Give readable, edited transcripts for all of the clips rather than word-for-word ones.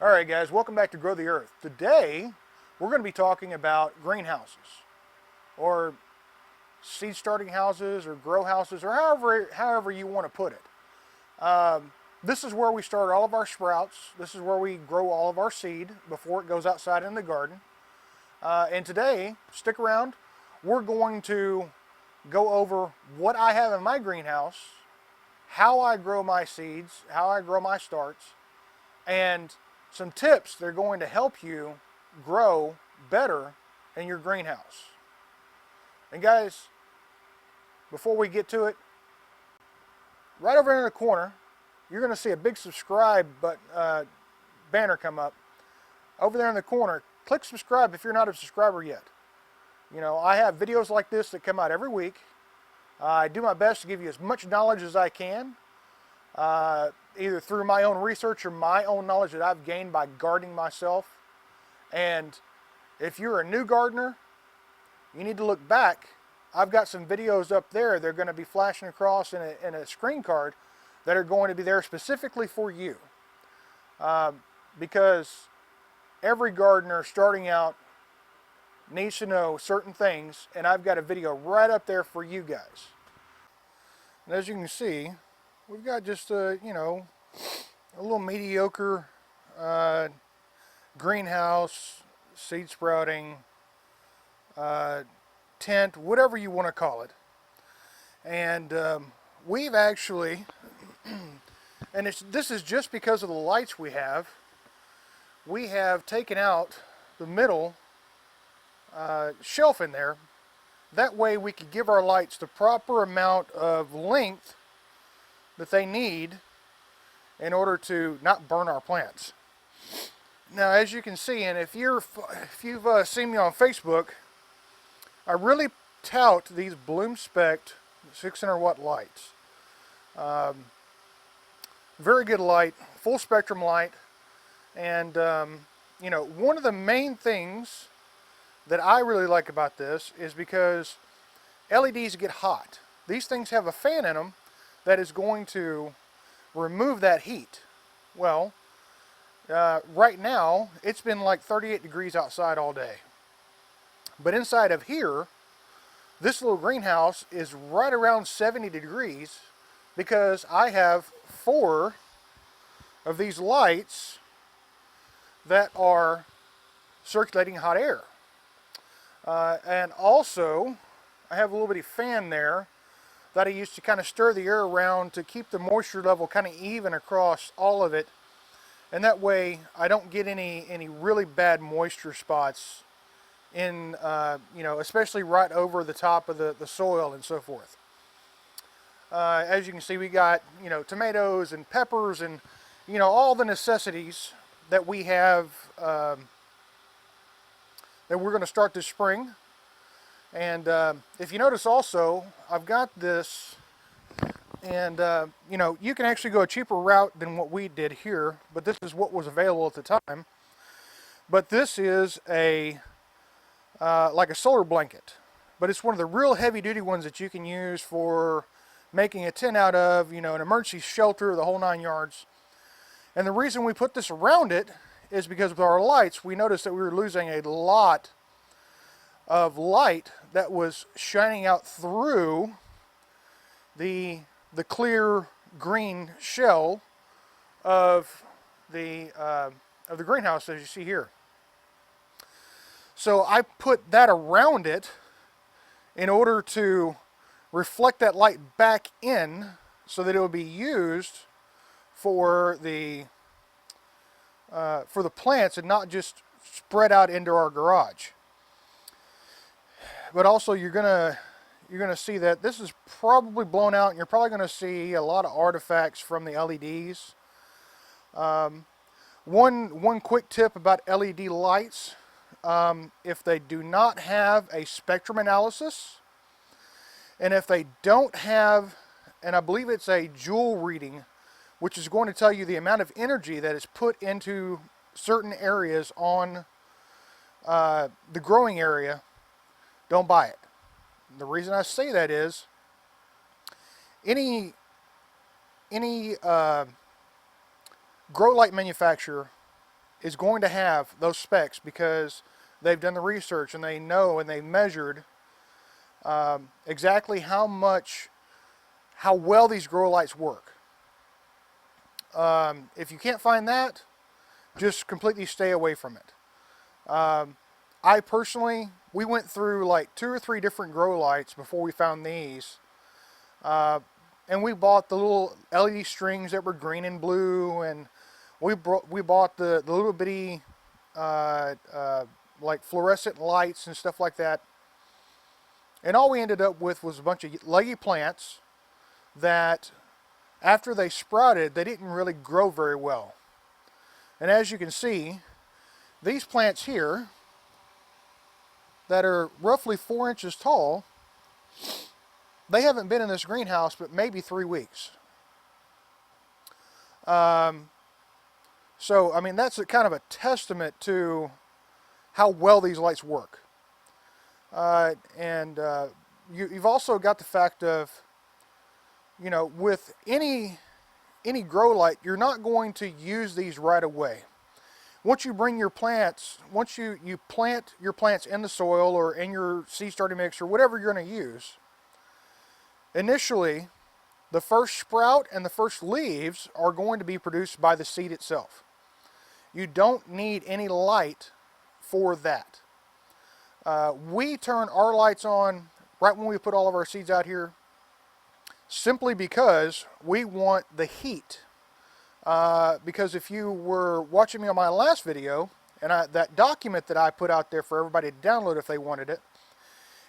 All right, guys, welcome back to Grow the Earth. Today, we're going to be talking about greenhouses, or seed starting houses, or grow houses, or however you want to put it. This is where we start all of our sprouts. This is where we grow all of our seed before it goes outside in the garden. And today, stick around, we're going to go over what I have in my greenhouse, how I grow my seeds, how I grow my starts, and some tips that are going to help you grow better in your greenhouse. And guys, before we get to it, right over in the corner, you're going to see a big subscribe banner come up. Over there in the corner, click subscribe if you're not a subscriber yet. You know, I have videos like this that come out every week. I do my best to give you as much knowledge as I can, either through my own research or my own knowledge that I've gained by gardening myself. And if you're a new gardener, you need to look back. I've got some videos up there. They're going to be flashing across in a screen card that are going to be there specifically for you. Because every gardener starting out needs to know certain things, and I've got a video right up there for you guys. And as you can see, we've got just a little mediocre greenhouse, seed sprouting, tent, whatever you want to call it. And we've actually, and this is just because of the lights we have taken out the middle shelf in there. That way we could give our lights the proper amount of length that they need in order to not burn our plants. Now, as you can see, and if you've seen me on Facebook, I really tout these Bloom Spect 600 watt lights. Very good light, full spectrum light, and one of the main things that I really like about this is because LEDs get hot. These things have a fan in them that is going to remove that heat. Well, right now it's been like 38 degrees outside all day. But inside of here, this little greenhouse is right around 70 degrees because I have 4 of these lights that are circulating hot air. And also, I have a little bitty fan there that I use to kind of stir the air around to keep the moisture level kind of even across all of it. And that way, I don't get any really bad moisture spots in, especially right over the top of the soil and so forth. As you can see, we got, tomatoes and peppers and, all the necessities that we have that we're going to start this spring. And if you notice also, I've got this, and you can actually go a cheaper route than what we did here, but this is what was available at the time. But this is like a solar blanket, but it's one of the real heavy duty ones that you can use for making a tent out of, an emergency shelter, the whole 9 yards. And the reason we put this around it is because with our lights, we noticed that we were losing a lot of light that was shining out through the clear green shell of the greenhouse, as you see here. So I put that around it in order to reflect that light back in so that it will be used for the plants and not just spread out into our garage. But also you're gonna see that this is probably blown out, and you're probably gonna see a lot of artifacts from the LEDs. One quick tip about LED lights: if they do not have a spectrum analysis, and if they don't have, and I believe it's a joule reading, which is going to tell you the amount of energy that is put into certain areas on the growing area, don't buy it. The reason I say that is any grow light manufacturer is going to have those specks because they've done the research and they know and they measured exactly how well these grow lights work. If you can't find that, just completely stay away from it. I personally, we went through like 2 or 3 different grow lights before we found these. And we bought the little LED strings that were green and blue, and we bought the little bitty like fluorescent lights and stuff like that. And all we ended up with was a bunch of leggy plants that, after they sprouted, they didn't really grow very well. And as you can see, these plants here that are roughly 4 inches tall, they haven't been in this greenhouse but maybe 3 weeks. So, I mean, that's kind of a testament to how well these lights work. You've also got the fact of, you know, with any grow light, you're not going to use these right away. Once you bring your plants, once you plant your plants in the soil or in your seed starting mix or whatever you're going to use, initially, the first sprout and the first leaves are going to be produced by the seed itself. You don't need any light for that. We turn our lights on right when we put all of our seeds out here, simply because we want the heat. Because if you were watching me on my last video, and that document that I put out there for everybody to download if they wanted it,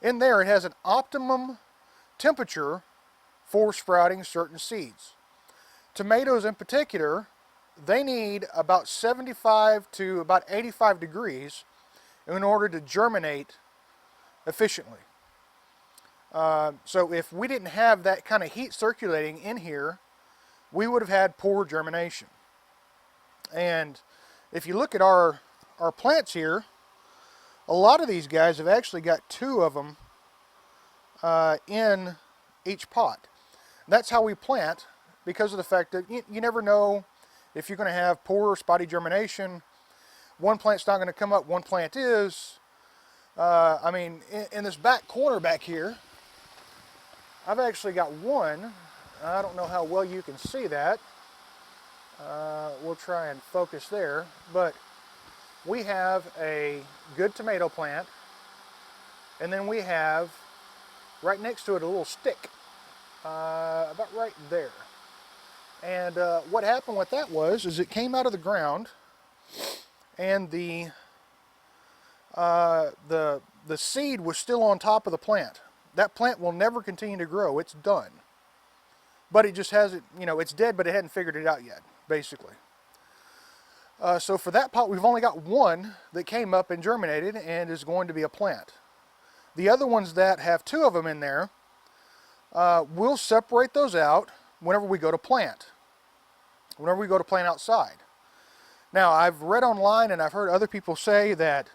in there it has an optimum temperature for sprouting certain seeds. Tomatoes in particular, they need about 75 to about 85 degrees in order to germinate efficiently. So if we didn't have that kind of heat circulating in here, we would have had poor germination. And if you look at our plants here, a lot of these guys have actually got 2 of them in each pot. That's how we plant, because of the fact that you never know if you're going to have poor or spotty germination. One plant's not going to come up, one plant is. I mean, in this back corner back here, I've actually got one. I don't know how well you can see that. We'll try and focus there. But we have a good tomato plant, and then we have right next to it a little stick, about right there. And what happened with that is it came out of the ground, and the seed was still on top of the plant. That plant will never continue to grow. It's done. But it just hasn't, you know, it's dead, but it hadn't figured it out yet, basically. So for that pot, we've only got one that came up and germinated and is going to be a plant. The other ones that have 2 of them in there, we'll separate those out whenever we go to plant. Whenever we go to plant outside. Now, I've read online and I've heard other people say that,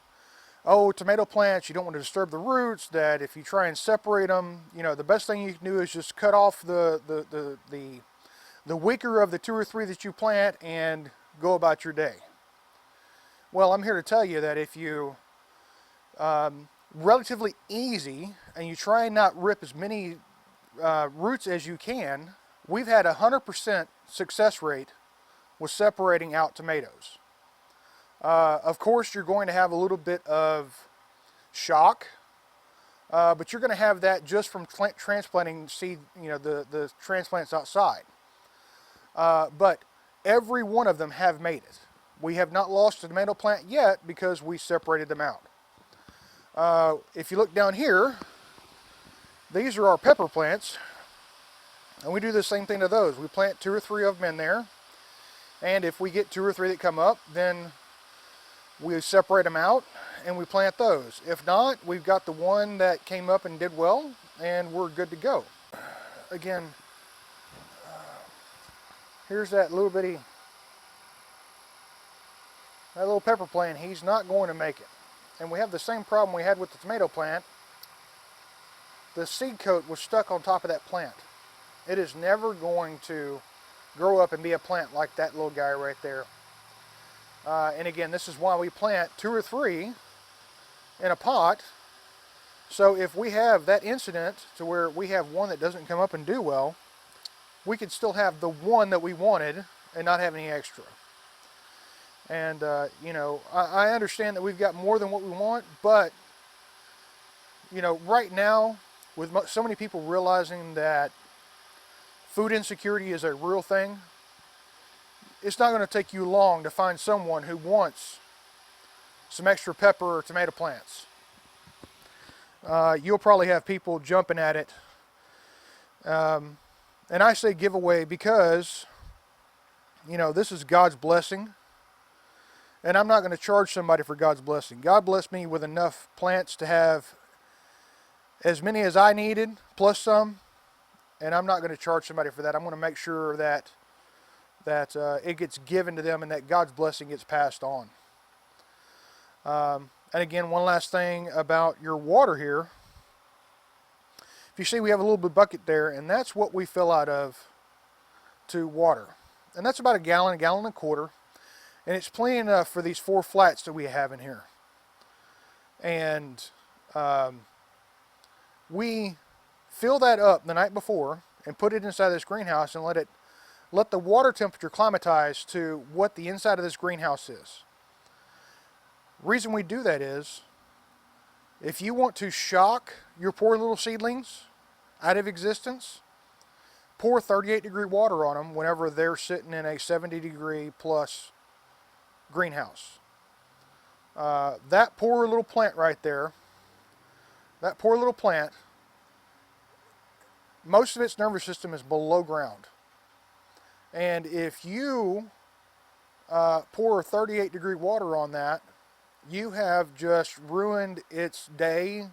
oh, tomato plants, you don't want to disturb the roots, that if you try and separate them, you know, the best thing you can do is just cut off the weaker of the 2 or 3 that you plant and go about your day. Well, I'm here to tell you that if you relatively easy and you try and not rip as many roots as you can, we've had a 100% success rate with separating out tomatoes. Of course, you're going to have a little bit of shock, but you're going to have that just from transplanting seed, you know, the transplants outside. But every one of them have made it. We have not lost a tomato plant yet because we separated them out. If you look down here, these are our pepper plants, and we do the same thing to those. We plant 2 or 3 of them in there, and if we get 2 or 3 that come up, then we separate them out and we plant those. If not, we've got the one that came up and did well, and we're good to go. Again, here's that little pepper plant. He's not going to make it. And we have the same problem we had with the tomato plant. The seed coat was stuck on top of that plant. It is never going to grow up and be a plant like that little guy right there. And again, this is why we plant 2 or 3 in a pot. So if we have that incident to where we have one that doesn't come up and do well, we could still have the one that we wanted and not have any extra. And you know, I understand that we've got more than what we want, but you know, right now, with so many people realizing that food insecurity is a real thing, it's not going to take you long to find someone who wants some extra pepper or tomato plants. You'll probably have people jumping at it. And I say giveaway because, you know, this is God's blessing. And I'm not going to charge somebody for God's blessing. God blessed me with enough plants to have as many as I needed, plus some. And I'm not going to charge somebody for that. I'm going to make sure that it gets given to them and that God's blessing gets passed on. And again, one last thing about your water here. If you see, we have a little bit bucket there, and that's what we fill out of to water. And that's about a gallon and a quarter. And it's plenty enough for these 4 flats that we have in here. And we fill that up the night before and put it inside this greenhouse and let the water temperature climatize to what the inside of this greenhouse is. Reason we do that is, if you want to shock your poor little seedlings out of existence, pour 38-degree water on them whenever they're sitting in a 70-degree plus greenhouse. That poor little plant right there, that poor little plant, most of its nervous system is below ground. And if you pour 38-degree water on that, you have just ruined its day,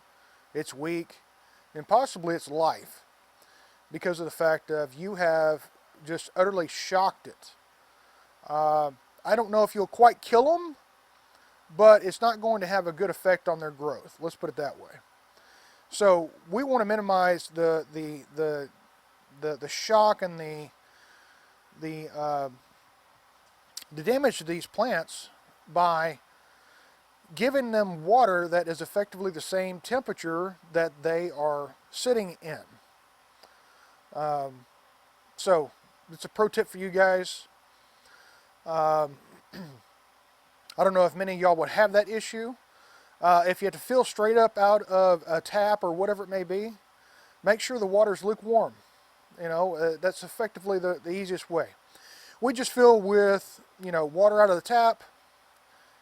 its week, and possibly its life, because of the fact of you have just utterly shocked it. I don't know if you'll quite kill them, but it's not going to have a good effect on their growth. Let's put it that way. So we want to minimize the shock and the damage to these plants by giving them water that is effectively the same temperature that they are sitting in. So it's a pro tip for you guys. I don't know if many of y'all would have that issue. If you have to fill straight up out of a tap or whatever it may be, make sure the water's lukewarm. You know, that's effectively the easiest way. We just fill with, you know, water out of the tap.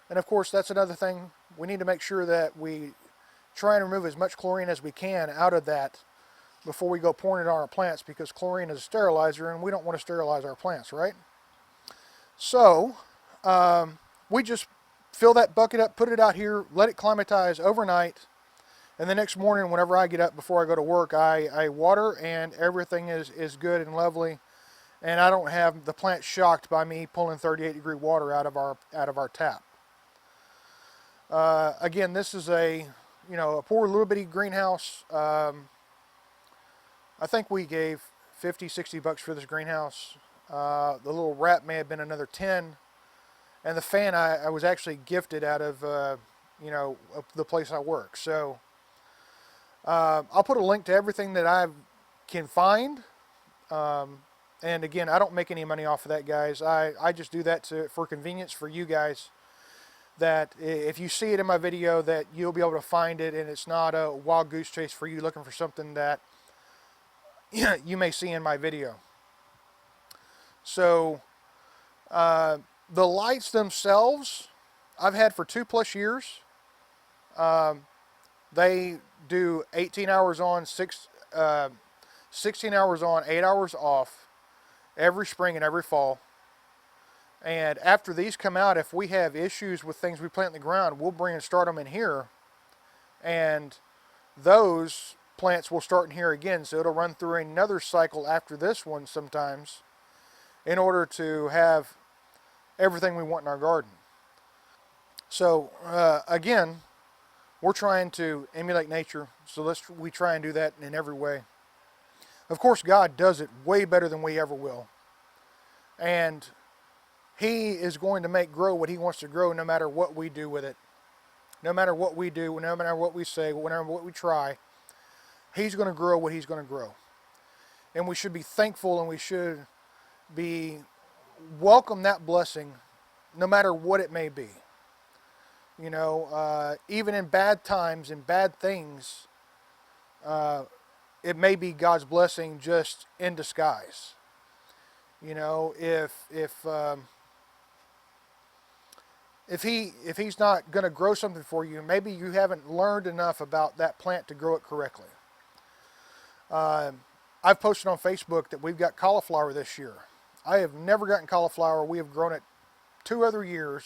And of course, that's another thing. We need to make sure that we try and remove as much chlorine as we can out of that before we go pouring it on our plants, because chlorine is a sterilizer and we don't want to sterilize our plants, right? So, we just fill that bucket up, put it out here, let it climatize overnight, and the next morning whenever I get up before I go to work, I water, and everything is good and lovely, and I don't have the plant shocked by me pulling 38-degree water out of our tap. Again, this is a poor little bitty greenhouse. I think we gave 50, 60 bucks for this greenhouse. The little wrap may have been another 10. And the fan I was actually gifted out of, the place I work. So I'll put a link to everything that I can find. And again, I don't make any money off of that, guys. I just do that for convenience for you guys. That if you see it in my video, that you'll be able to find it, and it's not a wild goose chase for you looking for something that you may see in my video. So the lights themselves, I've had for 2+ years. They do 18 hours on, 16 hours on, 8 hours off, every spring and every fall. And after these come out, if we have issues with things we plant in the ground, we'll bring and start them in here. And those plants will start in here again. So it'll run through another cycle after this one sometimes in order to have everything we want in our garden. So again, we're trying to emulate nature. So we try and do that in every way. Of course, God does it way better than we ever will. And He is going to make grow what he wants to grow, no matter what we do with it. No matter what we do, no matter what we say, no matter what we try, he's going to grow what he's going to grow. And we should be thankful, and we should be welcome that blessing, no matter what it may be. You know, even in bad times and bad things, it may be God's blessing just in disguise. You know, if he's not going to grow something for you, maybe you haven't learned enough about that plant to grow it correctly. I've posted on Facebook that we've got cauliflower this year. I have never gotten cauliflower. We have grown it 2 other years,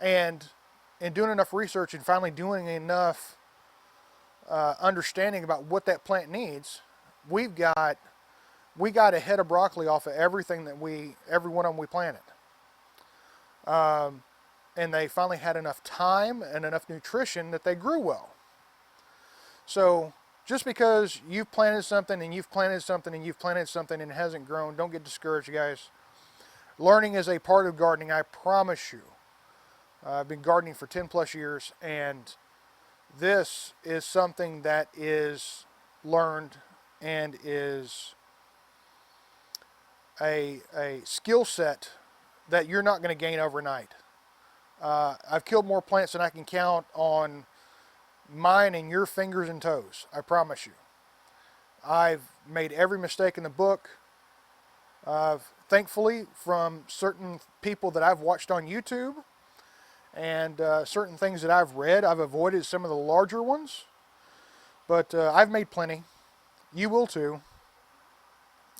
and in doing enough research and finally doing enough understanding about what that plant needs, we got a head of broccoli off of everything that every one of them we planted. And they finally had enough time and enough nutrition that they grew well. So just because you've planted something and you've planted something and you've planted something and it hasn't grown, don't get discouraged, guys. Learning is a part of gardening, I promise you. I've been gardening for 10 plus years, and this is something that is learned and is a skill set that you're not going to gain overnight. I've killed more plants than I can count on mine and your fingers and toes, I promise you. I've made every mistake in the book. Thankfully, from certain people that I've watched on YouTube and certain things that I've read, I've avoided some of the larger ones. But I've made plenty. You will too.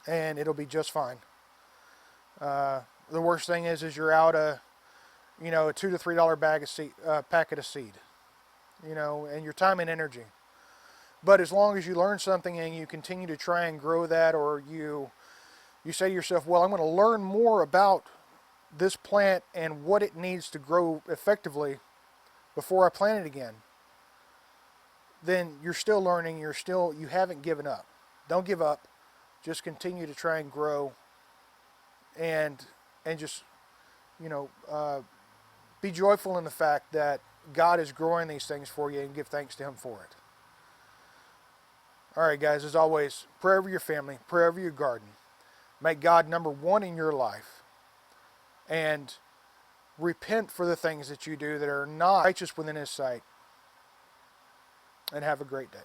And it'll be just fine. The worst thing is you're out a $2 to $3 packet of seed, and your time and energy. But as long as you learn something and you continue to try and grow that, or you say to yourself, well, I'm going to learn more about this plant and what it needs to grow effectively before I plant it again, then you're still learning, you haven't given up. Don't give up. Just continue to try and grow, and just, be joyful in the fact that God is growing these things for you, and give thanks to Him for it. All right, guys, as always, pray over your family, pray over your garden. Make God number one in your life, and repent for the things that you do that are not righteous within His sight, and have a great day.